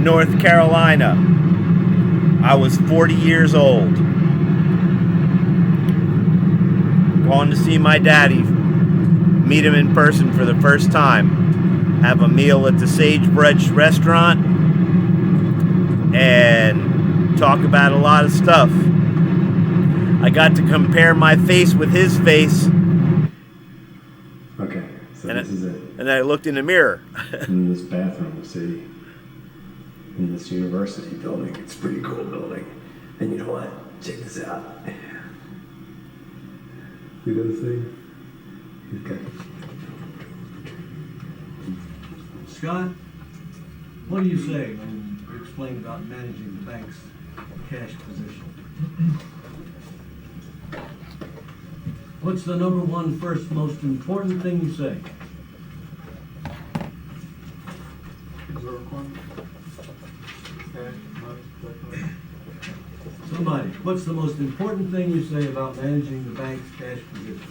North Carolina. I was 40 years old. Going to see my daddy, meet him in person for the first time, have a meal at the Sagebrush restaurant, and talk about a lot of stuff. I got to compare my face with his face. Okay, so this is it. And then I looked in the mirror. In this bathroom, see, in this university building. It's a pretty cool building. And you know what? Check this out. You know this thing? Okay. Scott, what do you say when you explain about managing the bank's cash position? What's the number one, first, most important thing you say? Somebody, what's the most important thing you say about managing the bank's cash position?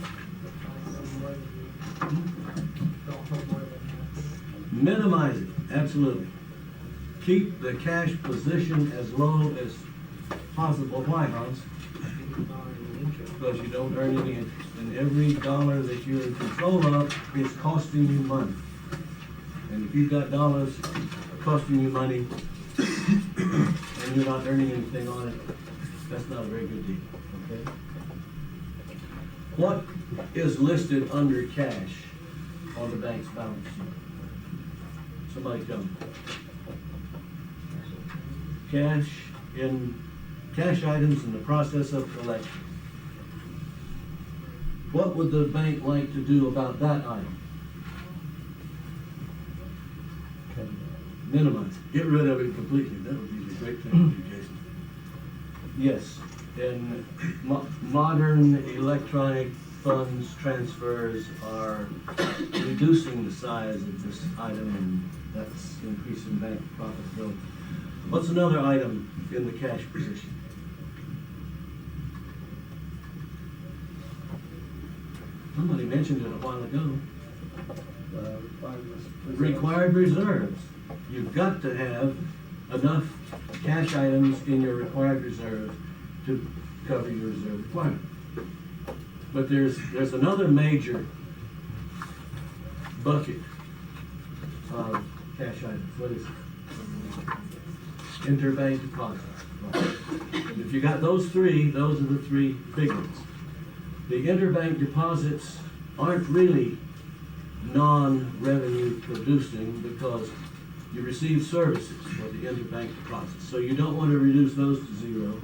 Minimize it, absolutely. Keep the cash position as low as possible. Why, Hans? Because you don't earn any interest. And every dollar that you're in control of is costing you money. And if you've got dollars costing you money and you're not earning anything on it, that's not a very good deal, okay? What is listed under cash on the bank's balance sheet? Somebody tell me. Cash items in the process of collection. What would the bank like to do about that item? Minimize it. Get rid of it completely. That would be the great thing to do, Jason. Yes, in modern electronic funds transfers are reducing the size of this item, and that's increasing bank profitability. What's another item in the cash position? Somebody mentioned it a while ago. Required reserves. You've got to have enough cash items in your required reserve to cover your reserve requirement. But there's another major bucket of cash items. What is it? Interbank deposits. Right. If you got those three, those are the three big ones. The interbank deposits aren't really non-revenue producing because you receive services for the interbank deposits. So you don't want to reduce those to zero.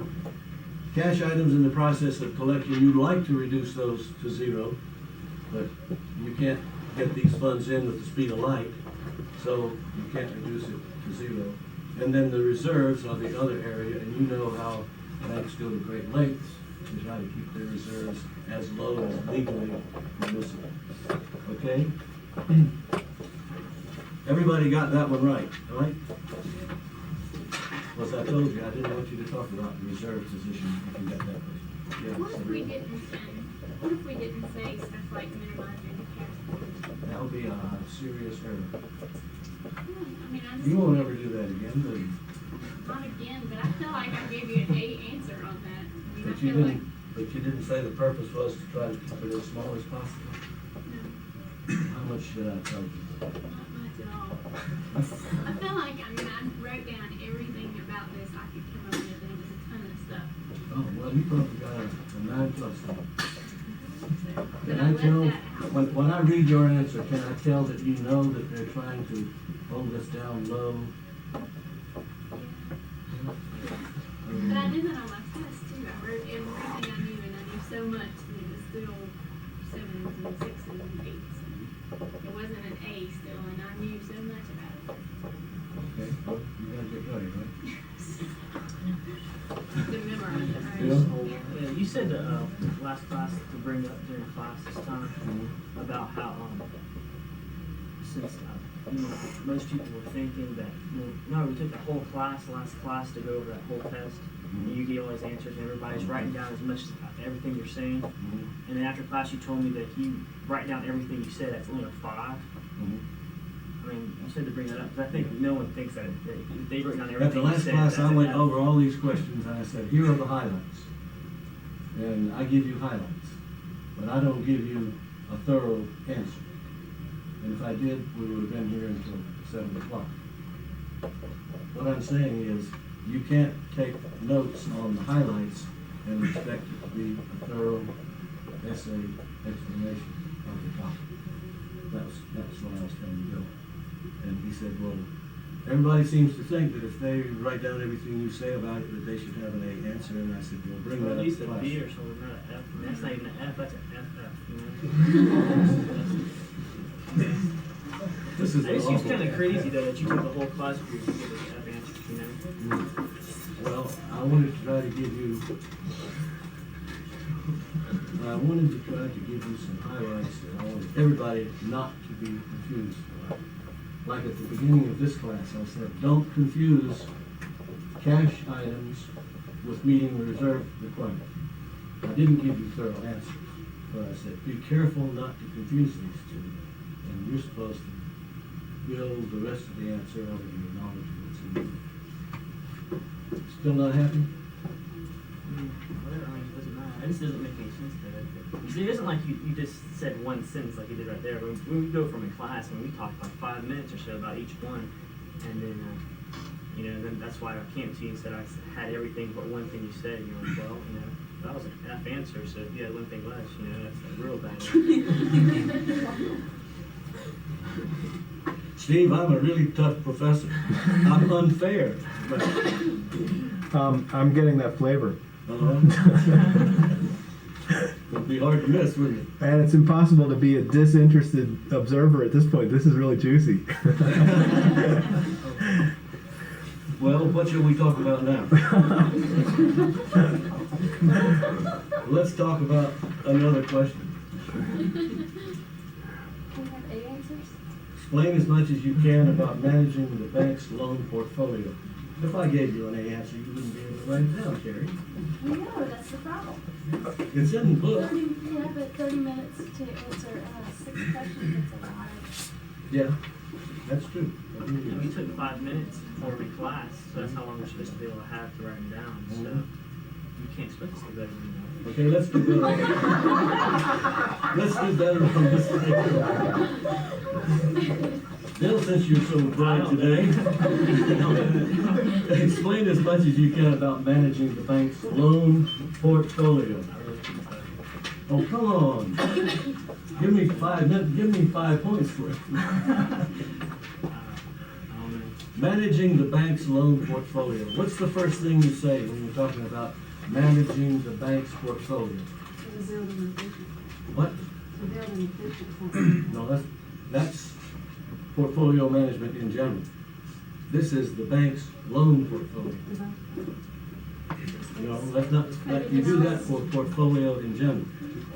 Cash items in the process of collection, you'd like to reduce those to zero, but you can't get these funds in with the speed of light, so you can't reduce it to zero. And then the reserves are the other area, and you know how banks go to great lengths to try to keep their reserves as low as legally permissible. Okay? Everybody got that one right? As I told you, I didn't want you to talk about the reserve position if you got that right. Yeah, what if we didn't say stuff like minimizing the cash position? That would be a serious error. I mean, You won't ever do that again, will you? not again, but I feel like I gave you an A answer on that. I mean, But I you feel like, didn't say the purpose was to try to keep it as small as possible. no, How much did I tell you? not much at all. I feel like, I wrote down everything about this I could come up with, and it was a ton of stuff. Oh, well, you probably got a 9+ then. But Can I I left tell, that out. when I read your answer, can I tell that you know that they're trying to hold us down low? But I did that on my test too. I wrote everything I knew, and I knew so much, and it was still 7s and 6s and 8s. And it wasn't an A still, and I knew so much about it. Okay, well, you gotta get ready, right? To memorize it, right? Yeah. Yeah, you said last class to bring up during class this time about how since most people were thinking that no, we took the whole class last class to go over that whole test. And you get all these answers, and everybody's writing down as much as everything you're saying. And then after class, you told me that you write down everything you said. That's only a 5. I mean, you said to bring that up, because I think no one thinks that they wrote down everything. At the last you said, class, I that's went enough. over all these questions and I said, here are the highlights. And I give you highlights, but I don't give you a thorough answer. And if I did, we would have been here until 7 o'clock. What I'm saying is, you can't take notes on the highlights and expect it to be a thorough essay explanation of the topic. That was what I was telling Bill. And he said, well, everybody seems to think that if they write down everything you say about it, that they should have an A answer. And I said, well, bring Well, that at up least to a class. B or something, not an F. And that's not even an F, that's an FF, you know? This is I just an it's awful- kind of crazy though that you took the whole class period to give us F answers, you know? Well, I wanted to try to give you some highlights that I wanted everybody not to be confused. Like at the beginning of this class, I said, don't confuse cash items with meeting the reserve requirement. I didn't give you thorough answers, but I said, be careful not to confuse these two. And you're supposed to build the rest of the answer out of your knowledge of what's in it. Still not happy? Whatever, I mean, it doesn't matter. It just doesn't make any sense to it. You see, it isn't like you just said one sentence like you did right there. When we go from a class, when we talk like 5 minutes or so about each one, and then, you know, then that's why I came to you and said I had everything but one thing you said. And you're like, well, you know, that was an F answer, so if you had one thing less, you know, that's a real bad. Steve, I'm a really tough professor. I'm unfair, but I'm getting that flavor. it'd be hard to miss, wouldn't it? And it's impossible to be a disinterested observer at this point. This is really juicy. Well, what shall we talk about now? Let's talk about another question. We have A answers? Explain as much as you can about managing the bank's loan portfolio. If I gave you an A answer, you wouldn't be able to write it down, Terry. We know, that's the problem. It's in the book. 30 minutes to answer 6 questions, that's a lot of. Yeah, that's true. We took 5 minutes for every class, so that's how long we're supposed to be able to have to write them down. So you can't expect us to do better than that. Okay, let's do better. Let's do better on this. Bill, since you're so bright today, explain as much as you can about managing the bank's loan portfolio. Oh, come on. Give me 5 minutes, give me 5 points for it. Managing the bank's loan portfolio. What's the first thing you say when you're talking about managing the bank's portfolio? What? No, that's portfolio management in general. This is the bank's loan portfolio. No, that's not, you do that for portfolio in general.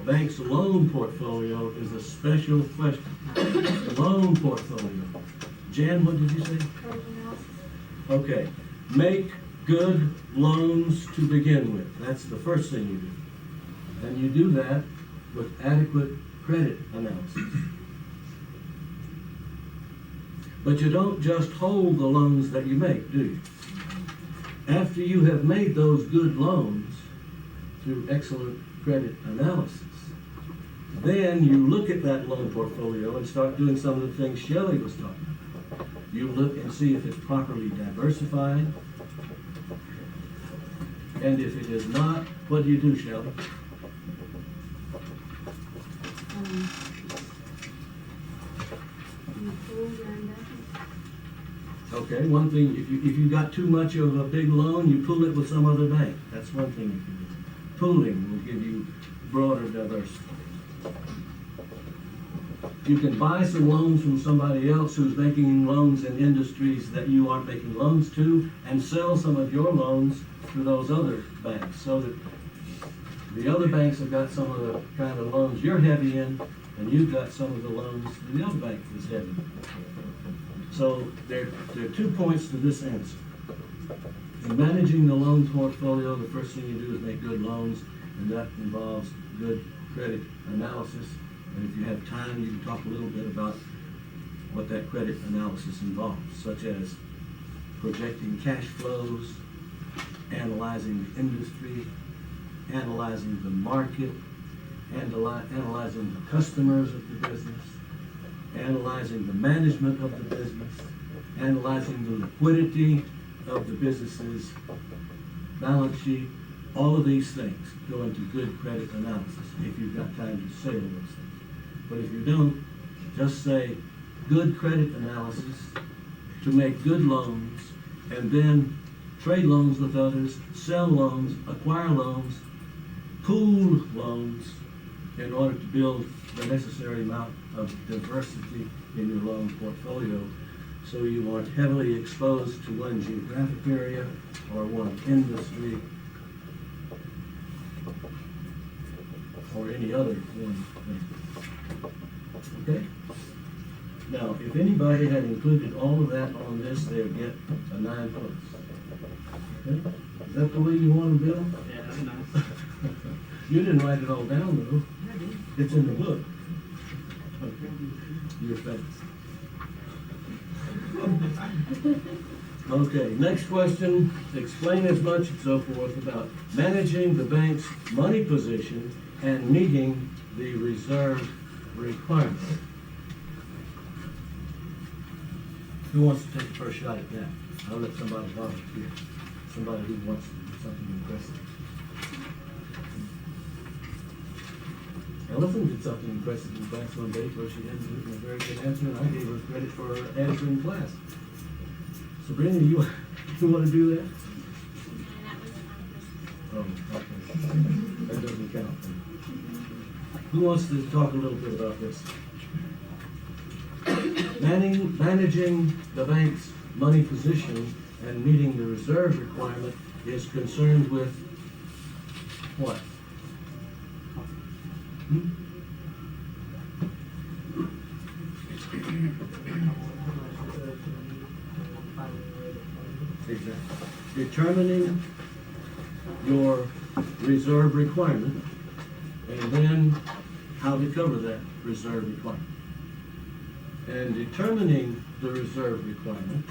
Bank's loan portfolio is a special question. Loan portfolio. Jan, what did you say? Okay. Make good loans to begin with. That's the first thing you do. And you do that with adequate credit analysis. But you don't just hold the loans that you make, do you? After you have made those good loans through excellent credit analysis, then you look at that loan portfolio and start doing some of the things Shelley was talking about. You look and see if it's properly diversified. And if it is not, what do you do, Shelley? Okay, one thing, if you got too much of a big loan, you pool it with some other bank. That's one thing you can do. Pooling will give you broader diversity. You can buy some loans from somebody else who's making loans in industries that you aren't making loans to, and sell some of your loans to those other banks, so that the other banks have got some of the kind of loans you're heavy in, and you've got some of the loans that the other bank is heavy in. So there are 2 points to this answer. In managing the loan portfolio, the first thing you do is make good loans, and that involves good credit analysis. And if you have time, you can talk a little bit about what that credit analysis involves, such as projecting cash flows, analyzing the industry, analyzing the market, analyzing the customers of the business, analyzing the management of the business, analyzing the liquidity of the business's balance sheet. All of these things go into good credit analysis if you've got time to say all those things. But if you don't, just say good credit analysis to make good loans, and then trade loans with others, sell loans, acquire loans, pool loans, in order to build the necessary amount of diversity in your loan portfolio, so you aren't heavily exposed to one geographic area or one industry or any other one thing. Okay? Now, if anybody had included all of that on this, they would get a 9 plus. Okay? Is that the way you want to build? Yeah, that's nice. You didn't write it all down, though. It's in the book. Okay. Your face. Okay, next question. Explain as much and so forth about managing the bank's money position and meeting the reserve requirement. Who wants to take the first shot at that? I'll let somebody volunteer. Somebody who wants to do something impressive. Ellison did something impressive in class one day where she hadn't written a very good answer, and I gave her credit for her answer in class. Sabrina, you want to do that? And that was my Oh, okay. That doesn't count. Who wants to talk a little bit about this? Managing the bank's money position and meeting the reserve requirement is concerned with what? Exactly. Determining your reserve requirement and then how to cover that reserve requirement. And determining the reserve requirement,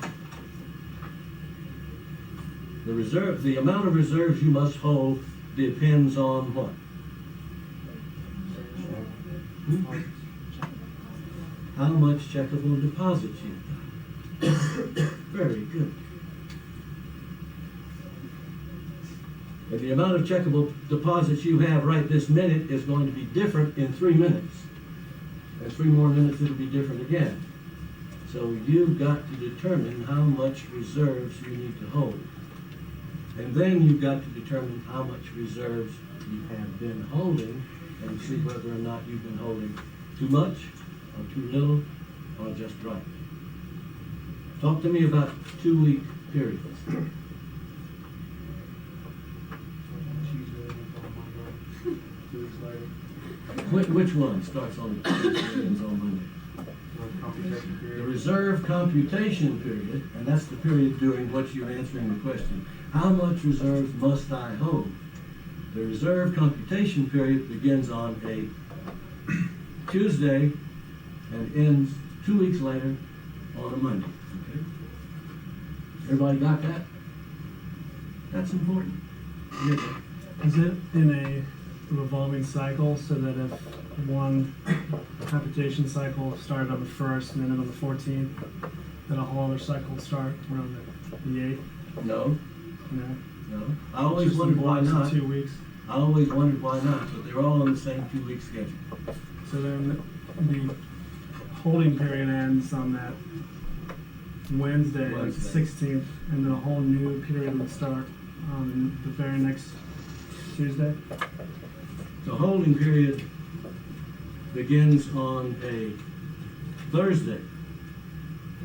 the amount of reserves you must hold depends on what? How much checkable deposits you've got. Very good. And the amount of checkable deposits you have right this minute is going to be different in 3 minutes. In 3 more minutes, it'll be different again. So you've got to determine how much reserves you need to hold. And then you've got to determine how much reserves you have been holding and see whether or not you've been holding too much or too little or just right. Talk to me about 2-week periods. Which one starts on Tuesday and ends on Monday? The reserve computation period, and that's the period during which you're answering the question, how much reserves must I hold? The reserve computation period begins on a Tuesday and ends 2 weeks later on a Monday. Okay? Everybody got that? That's important. Yeah. Is it in a revolving cycle so that if one computation cycle started on the 1st and ended on the 14th, then a whole other cycle would start around the 8th? No, No? no. I always Just wondered why blocks of not. 2 weeks. I always wondered why not, but they're all on the same 2-week schedule. So then the holding period ends on that Wednesday, like the 16th, and then a whole new period would start on the very next Tuesday? The holding period begins on a Thursday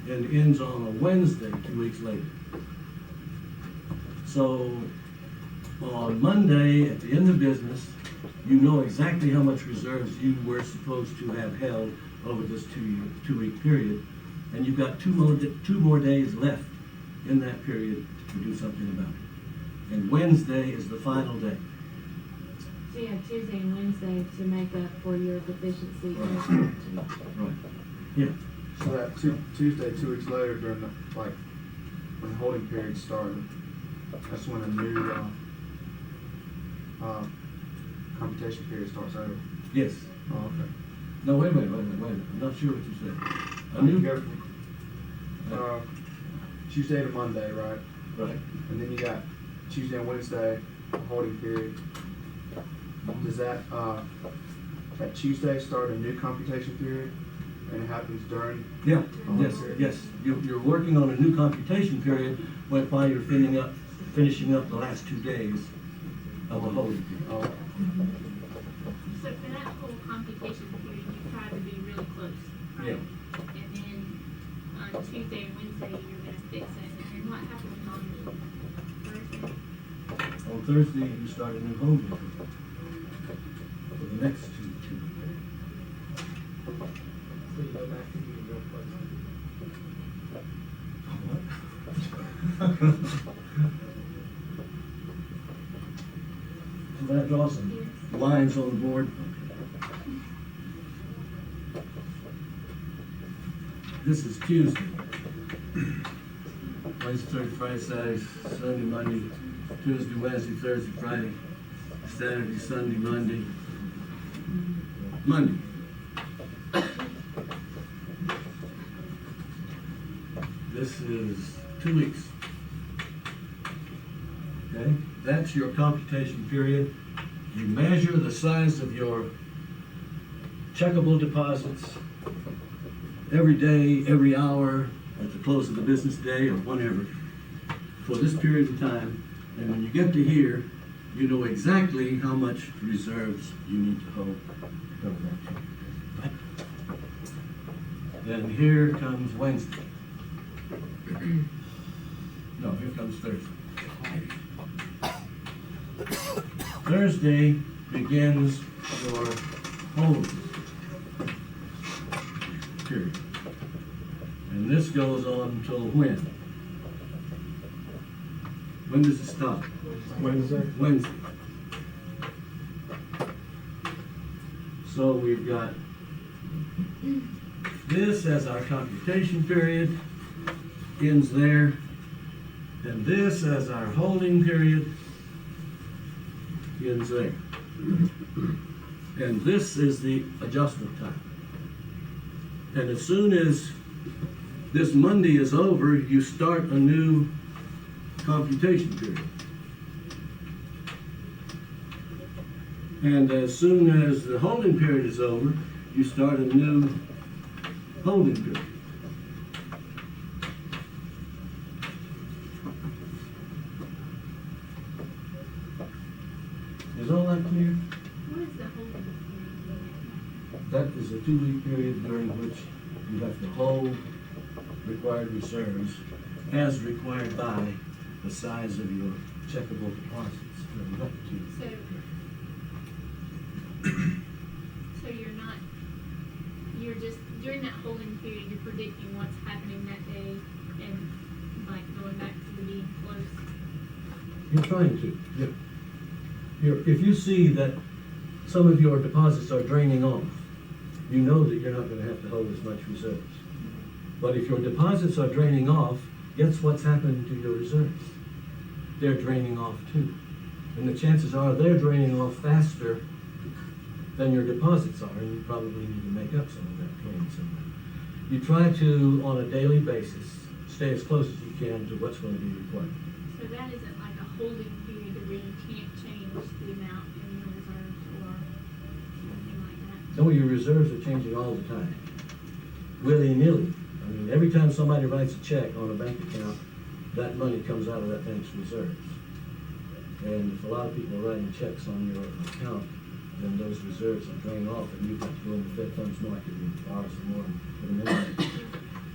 and ends on a Wednesday 2 weeks later. So on Monday, at the end of business, you know exactly how much reserves you were supposed to have held over this 2-week period, and you've got two more days left in that period to do something about it. And Wednesday is the final day. So you have Tuesday and Wednesday to make up for your deficiency. Right. Right. Yeah. So that Tuesday, 2 weeks later, during the, like, when the holding period started, that's when a new, computation period starts over. Yes. Oh, okay. No, wait a minute. I'm not sure what you said. A You new, go from, Tuesday to Monday, right? right. And then you got Tuesday and Wednesday, holding period. Does that Tuesday start a new computation period? And it happens during? Yeah, Oh, yes, okay. yes. You're working on a new computation period while you're finishing up the last 2 days of the holding period. Oh, So for that whole computation period, you try to be really close, right? Yeah. And then on Tuesday and Wednesday, you're gonna fix it, and then what happens on Thursday? On Thursday, you start a new holding period for the next two days. So you go back to being real close. So that draws some Yes. lines on the board. This is Tuesday. Wednesday, Thursday, Friday, Saturday, Sunday, Monday, Tuesday, Wednesday, Thursday, Friday, Saturday, Sunday, Monday. Monday. This is 2 weeks. Okay, that's your computation period. You measure the size of your checkable deposits every day, every hour, at the close of the business day or whenever, for this period of time. And when you get to here, you know exactly how much reserves you need to hold. Then here comes Wednesday. No, here comes Thursday. Thursday begins your hold period. And this goes on until when? When does it stop? Wednesday. Wednesday. So we've got this as our computation period, ends there. And this as our holding period, ends there. And this is the adjustment time. And as soon as this Monday is over, you start a new computation period. And as soon as the holding period is over, you start a new holding period. Is all that clear? What is the holding period? That is a 2-week period during which you have to hold required reserves as required by the size of your checkable deposits. So you're just, during that holding period, you're predicting what's happening that day and like going back to the being close. You're trying to, yeah. If you see that some of your deposits are draining off, you know that you're not going to have to hold as much reserves. But if your deposits are draining off, guess what's happened to your reserves? They're draining off too. And the chances are they're draining off faster than your deposits are, and you probably need to make up some of that drain somewhere. You try to, on a daily basis, stay as close as you can to what's going to be required. So that isn't like a holding period where you can't change the amount in your reserves or anything like that. No, your reserves are changing all the time, willy-nilly. I mean, every time somebody writes a check on a bank account, that money comes out of that bank's reserves. And if a lot of people are writing checks on your account, then those reserves will drain off, and you've got to go in the Fed funds market and borrow some more and put them in there.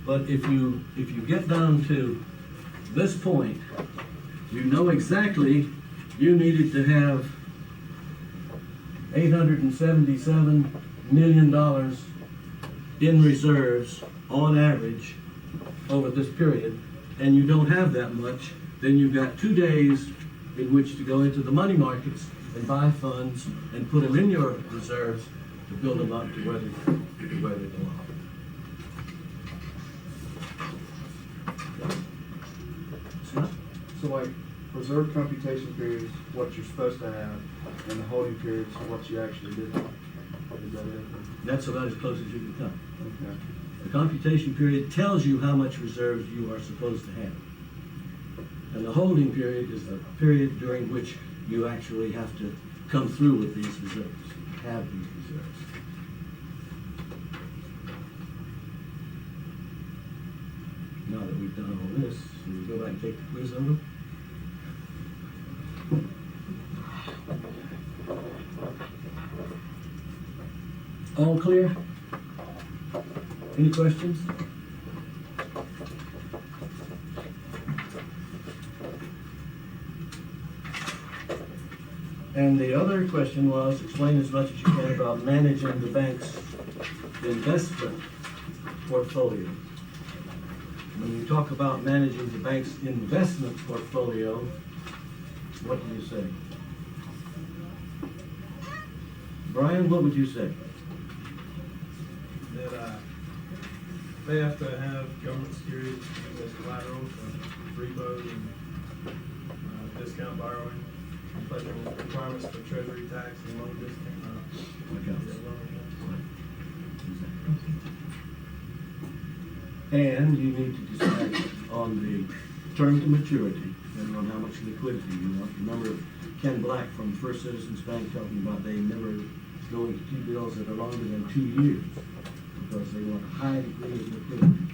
But if you get down to this point, you know exactly you needed to have $877 million in reserves on average over this period, and you don't have that much, then you've got 2 days in which to go into the money markets and buy funds and put them in your reserves to build them up to where they belong. So like, reserve computation periods, what you're supposed to have, and the holding periods, what you actually did have. Is that it? That's about as close as you can come. Okay. The computation period tells you how much reserves you are supposed to have. And the holding period is the period during which you actually have to come through with these reserves, have these reserves. Now that we've done all this, we go back and take the quiz on them. All clear? Any questions? And the other question was, explain as much as you can about managing the bank's investment portfolio. When you talk about managing the bank's investment portfolio, what do you say? Brian, what would you say? That they have to have government securities as collateral for repos and discount borrowing, federal requirements for treasury tax and loan discount. And you need to decide on the term to maturity, depending on how much liquidity you want. Remember Ken Black from First Citizens Bank talking about they never go into T-bills that are longer than 2 years because they want a high degree of liquidity.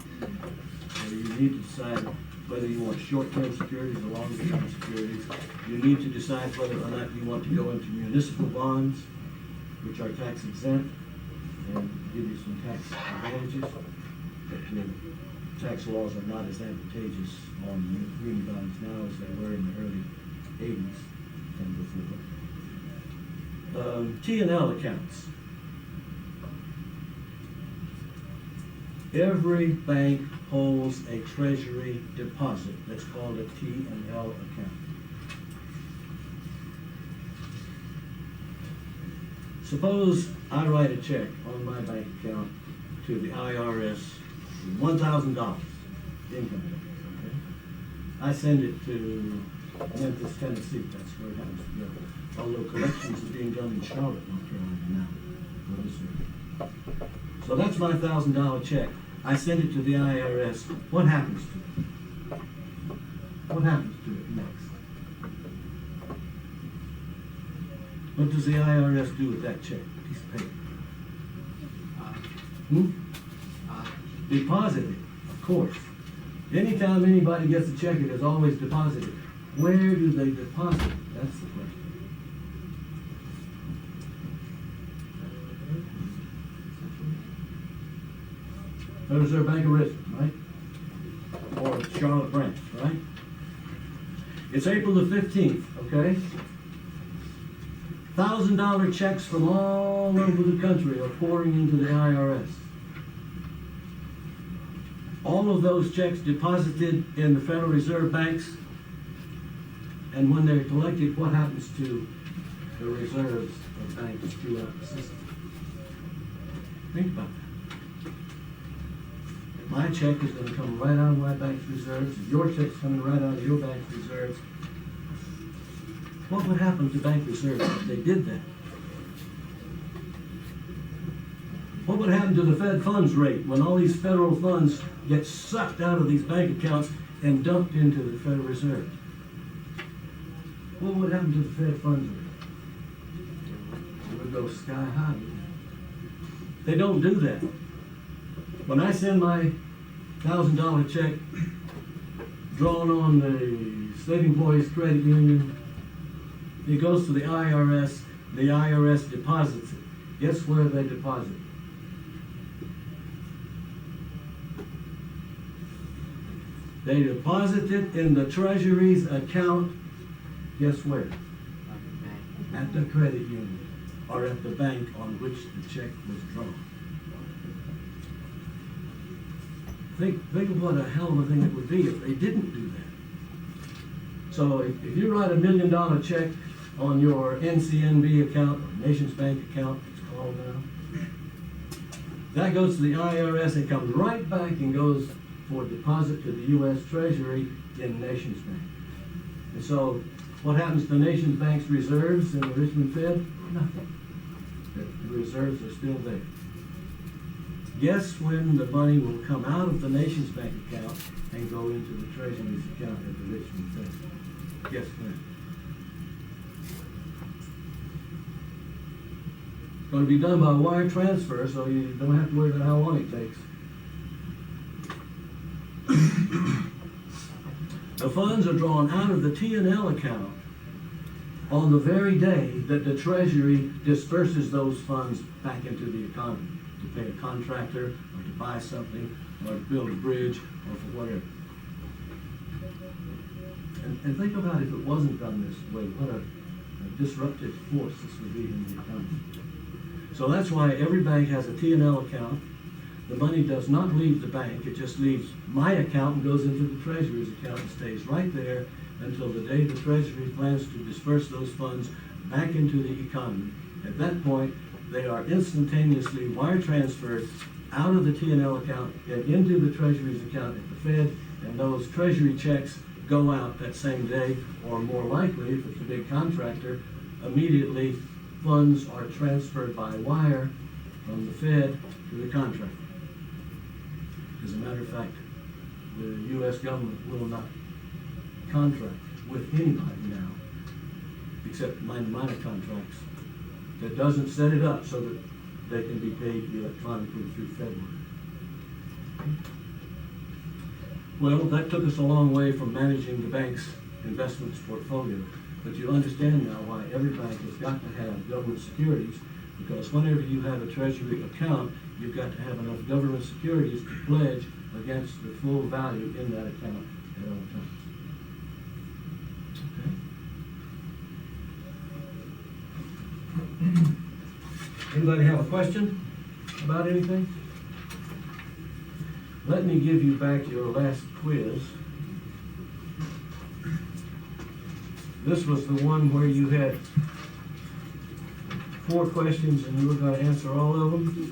So you need to decide whether you want short-term securities or long-term securities. You need to decide whether or not you want to go into municipal bonds, which are tax exempt and give you some tax advantages. But the tax laws are not as advantageous on muni bonds now as they were in the early 80s and before. T&L accounts. Every bank holds a treasury deposit that's called a T&L account. Suppose I write a check on my bank account to the IRS, $1,000 income tax, okay? I send it to Memphis, Tennessee, that's where it happens to go. Although collections are being done in Charlotte, North Carolina now. for this year. So that's my $1,000 check. I send it to the IRS. What happens to it? What happens to it next? What does the IRS do with that check, piece of paper? Deposit it, of course. Anytime anybody gets a check, it is always deposited. Where do they deposit it? That's the question. Federal Reserve Bank of Richmond, right? Or Charlotte branch, right? It's April the 15th, okay? $1,000 checks from all over the country are pouring into the IRS. All of those checks deposited in the Federal Reserve banks, and when they're collected, what happens to the reserves of banks throughout the system? Think about that. My check is going to come right out of my bank's reserves, and your check's coming right out of your bank's reserves. What would happen to bank reserves if they did that? What would happen to the Fed funds rate when all these federal funds get sucked out of these bank accounts and dumped into the Federal Reserve? What would happen to the Fed funds rate? It would go sky high. They don't do that. When I send my $1,000 check drawn on the State Employees Credit Union, it goes to the IRS. The IRS deposits it. Guess where they deposit it? They deposit it in the Treasury's account. Guess where? At the credit union or at the bank on which the check was drawn. Think of what a hell of a thing it would be if they didn't do that. So if you write $1 million check on your NCNB account, or Nations Bank account, it's called now, that goes to the IRS and comes right back and goes for deposit to the U.S. Treasury in Nations Bank. And so, what happens to the nation's bank's reserves in the Richmond Fed? Nothing. The reserves are still there. Guess when the money will come out of the nation's bank account and go into the Treasury's account at the Richmond Fed? Guess when? It's going to be done by wire transfer, so you don't have to worry about how long it takes. The funds are drawn out of the T&L account on the very day that the Treasury disperses those funds back into the economy to pay a contractor, or to buy something, or to build a bridge, or for whatever. And think about if it wasn't done this way, what a disruptive force this would be in the economy. So that's why every bank has a T&L account. The money does not leave the bank, it just leaves my account and goes into the Treasury's account and stays right there until the day the Treasury plans to disperse those funds back into the economy. At that point, they are instantaneously wire transferred out of the T&L account and into the Treasury's account at the Fed, and those Treasury checks go out that same day, or more likely, if it's a big contractor, immediately funds are transferred by wire from the Fed to the contractor. As a matter of fact, the U.S. government will not contract with anybody now, except minor contracts, that doesn't set it up so that they can be paid electronically through February. Well, that took us a long way from managing the bank's investments portfolio, but you understand now why every bank has got to have government securities, because whenever you have a Treasury account, you've got to have enough government securities to pledge against the full value in that account at all times. Okay. Anybody have a question about anything? Let me give you back your last quiz. This was the one where you had 4 questions and you were going to answer all of them.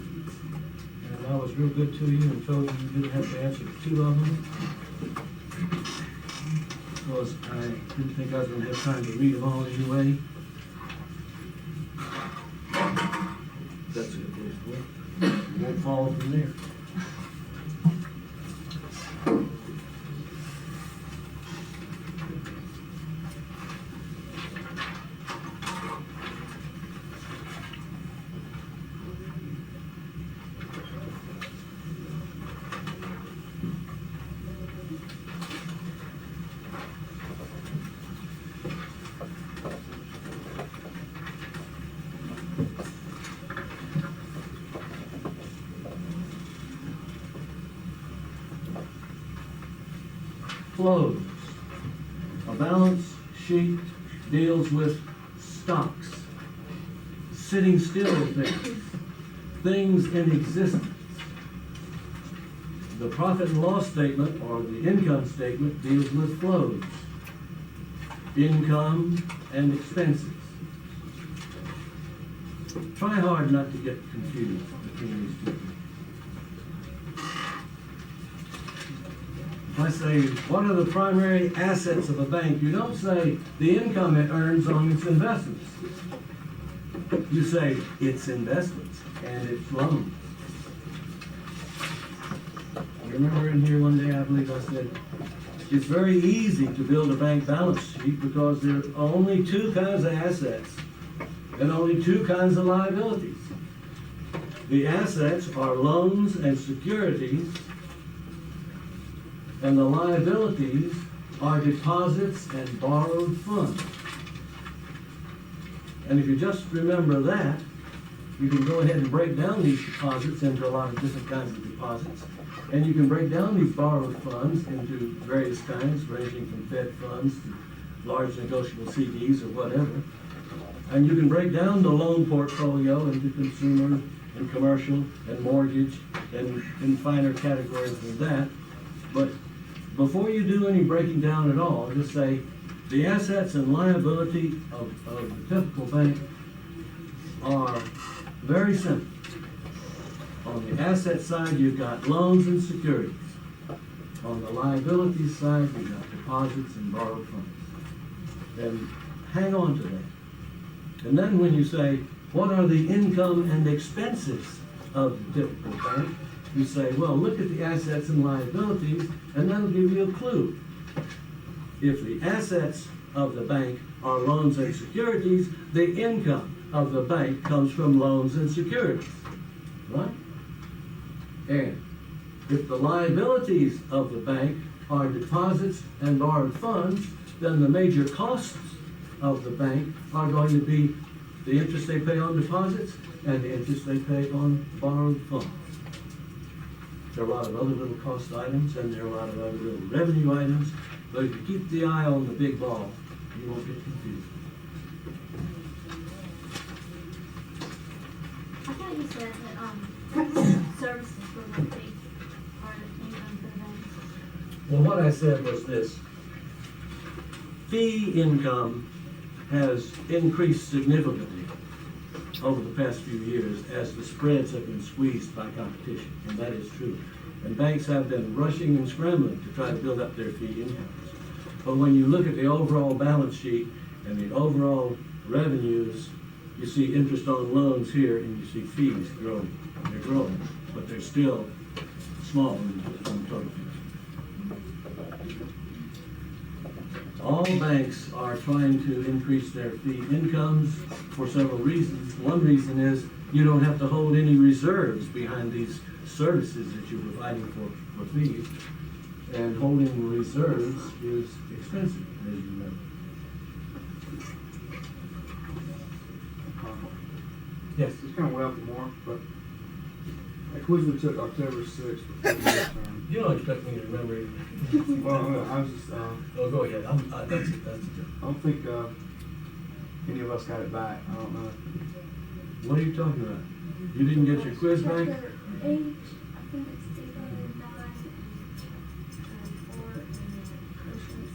And I was real good to you and told you you didn't have to answer 2 of them, because I didn't think I was going to have time to read them all anyway. That's a good place to work. You won't fall from there. Flows. A balance sheet deals with stocks, sitting still things, things in existence. The profit and loss statement, or the income statement, deals with flows, income and expenses. Try hard not to get confused between these two things. If I say, what are the primary assets of a bank? You don't say the income it earns on its investments. You say its investments and its loans. You remember in here one day, I believe I said, it's very easy to build a bank balance sheet because there are only 2 kinds of assets and only 2 kinds of liabilities. The assets are loans and securities, and the liabilities are deposits and borrowed funds. And if you just remember that, you can go ahead and break down these deposits into a lot of different kinds of deposits. And you can break down these borrowed funds into various kinds, ranging from Fed funds to large negotiable CDs or whatever. And you can break down the loan portfolio into consumer and commercial and mortgage and in finer categories than that. But before you do any breaking down at all, just say the assets and liability of the typical bank are very simple. On the asset side, you've got loans and securities. On the liability side, you've got deposits and borrowed funds. And hang on to that. And then when you say, what are the income and expenses of the typical bank? You say, well, look at the assets and liabilities, and that'll give you a clue. If the assets of the bank are loans and securities, the income of the bank comes from loans and securities, right? And if the liabilities of the bank are deposits and borrowed funds, then the major costs of the bank are going to be the interest they pay on deposits and the interest they pay on borrowed funds. There are a lot of other little cost items and there are a lot of other little revenue items, but if you keep the eye on the big ball, you won't get confused. I thought you said that services were a big part of income for the banks. Well, what I said was this. Fee income has increased significantly over the past few years as the spreads have been squeezed by competition, and that is true. And banks have been rushing and scrambling to try to build up their fee incomes. But when you look at the overall balance sheet and the overall revenues, you see interest on loans here and you see fees growing. They're growing, but they're still small in total fees. All banks are trying to increase their fee incomes for several reasons. One reason is you don't have to hold any reserves behind these services that you're providing for fees. And holding reserves is expensive, as you know. Yes. It's kind of way off the mark, but that quiz we took October 6th before the midterm. You don't expect me to remember it. Well, I was just, Oh, go ahead. That's it. I don't think any of us got it back. I don't know. What are you talking about? You didn't get your quiz back? Chapter 8, I think it's 2009, and 4, and questions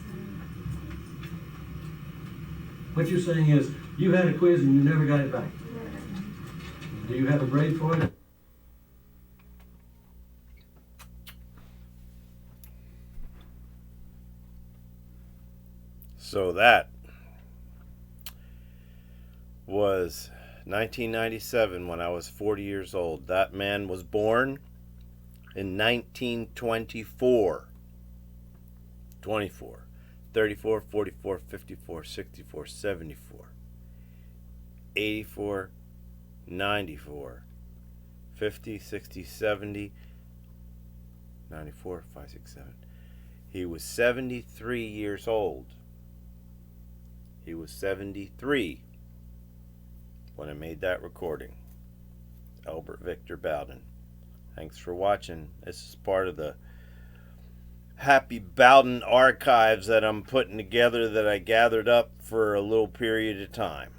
What you're saying is you had a quiz and you never got it back. and Do you have a grade for it? So that was 1997 when I was 40 years old. That man was born in 1924. 24, 34, 44, 54, 64, 74, 84, 94, 50, 60, 70, 94, 5, 6, 7. He was 73 years old. He was 73 when I made that recording. Elbert Victor Bowden. Thanks for watching. This is part of the Happy Bowden archives that I'm putting together that I gathered up for a little period of time.